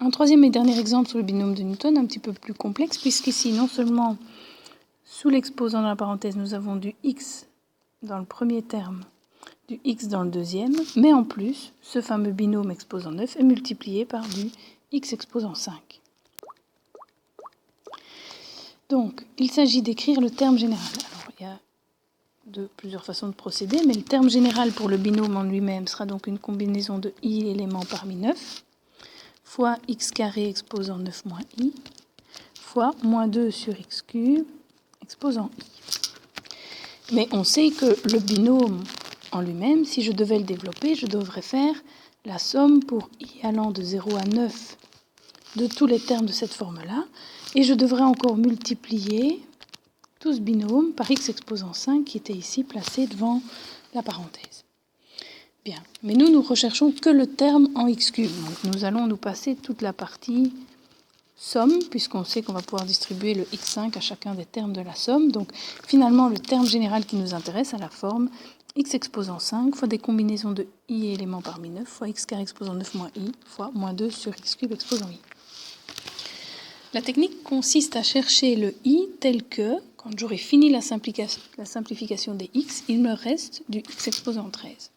Un troisième et dernier exemple sur le binôme de Newton, un petit peu plus complexe, puisqu'ici, non seulement sous l'exposant dans la parenthèse, nous avons du x dans le premier terme, du x dans le deuxième, mais en plus, ce fameux binôme exposant 9 est multiplié par du x exposant 5. Donc, il s'agit d'écrire le terme général. Alors, il y a plusieurs façons de procéder, mais le terme général pour le binôme en lui-même sera donc une combinaison de i éléments parmi 9, fois x carré exposant 9 moins i, fois moins 2 sur x cube exposant i. Mais on sait que le binôme en lui-même, si je devais le développer, je devrais faire la somme pour i allant de 0 à 9 de tous les termes de cette forme-là, et je devrais encore multiplier tout ce binôme par x exposant 5 qui était ici placé devant la parenthèse. Bien, mais nous recherchons que le terme en x cube. Donc nous allons nous passer toute la partie somme, puisqu'on sait qu'on va pouvoir distribuer le x5 à chacun des termes de la somme. Donc finalement, le terme général qui nous intéresse a la forme x exposant 5 fois des combinaisons de i éléments parmi 9 fois x carré exposant 9 moins i fois moins 2 sur x cube exposant i. La technique consiste à chercher le i tel que, quand j'aurai fini la simplification des x, il me reste du x exposant 13.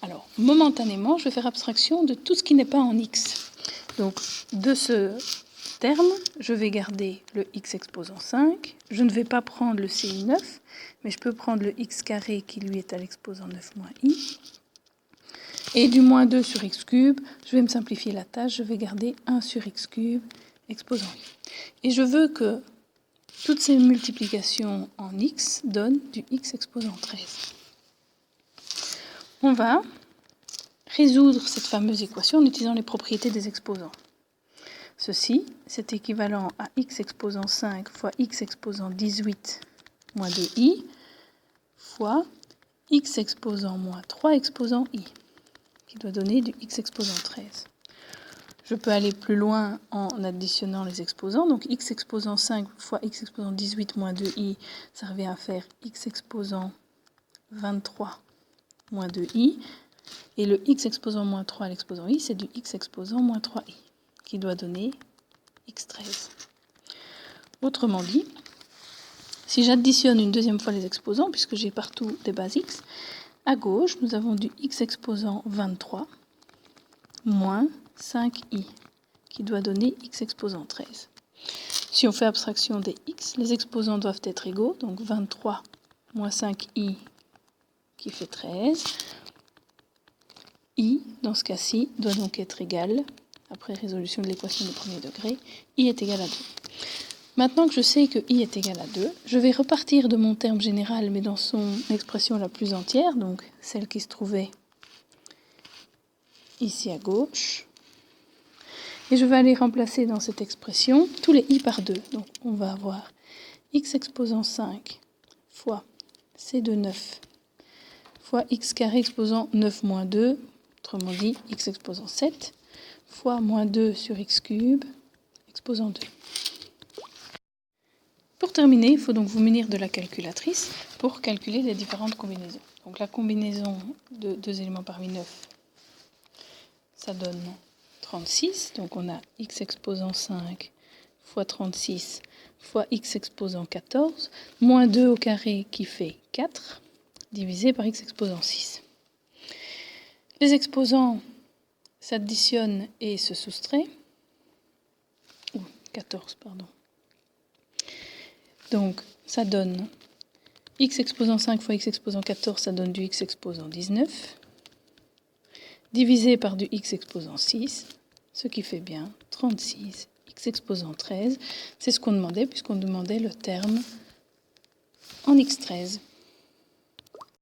Alors, momentanément, je vais faire abstraction de tout ce qui n'est pas en x. Donc, de ce terme, je vais garder le x exposant 5. Je ne vais pas prendre le ci9, mais je peux prendre le x carré qui, lui, est à l'exposant 9 moins i. Et du moins 2 sur x cube, je vais me simplifier la tâche, je vais garder 1 sur x cube exposant i. Et je veux que toutes ces multiplications en x donnent du x exposant 13. On va résoudre cette fameuse équation en utilisant les propriétés des exposants. Ceci, c'est équivalent à x exposant 5 fois x exposant 18 moins 2i fois x exposant moins 3 exposant i, qui doit donner du x exposant 13. Je peux aller plus loin en additionnant les exposants. Donc x exposant 5 fois x exposant 18 moins 2i, ça revient à faire x exposant 23 moins 2i. Et le x exposant moins 3 à l'exposant i, c'est du x exposant moins 3i, qui doit donner x13. Autrement dit, si j'additionne une deuxième fois les exposants, puisque j'ai partout des bases x, à gauche, nous avons du x exposant 23 moins 5i, qui doit donner x exposant 13. Si on fait abstraction des x, les exposants doivent être égaux, donc 23 moins 5i qui fait 13. I, dans ce cas-ci, doit donc être égal, après résolution de l'équation de premier degré, i est égal à 2. Maintenant que je sais que i est égal à 2, je vais repartir de mon terme général, mais dans son expression la plus entière, donc celle qui se trouvait ici à gauche. Et je vais aller remplacer dans cette expression tous les i par 2. Donc on va avoir x exposant 5 fois c de 9 fois x carré exposant 9 moins 2, autrement dit x exposant 7, fois moins 2 sur x cube exposant 2. Pour terminer, il faut donc vous munir de la calculatrice pour calculer les différentes combinaisons. Donc la combinaison de deux éléments parmi 9, ça donne 36. Donc on a x exposant 5 fois 36 fois x exposant 14, moins 2 au carré qui fait 4, divisé par x exposant 6. Les exposants s'additionnent et se soustraient. 14, pardon. Donc, ça donne x exposant 5 fois x exposant 14, ça donne du x exposant 19, divisé par du x exposant 6, ce qui fait bien 36, x exposant 13. C'est ce qu'on demandait, puisqu'on demandait le terme en x13.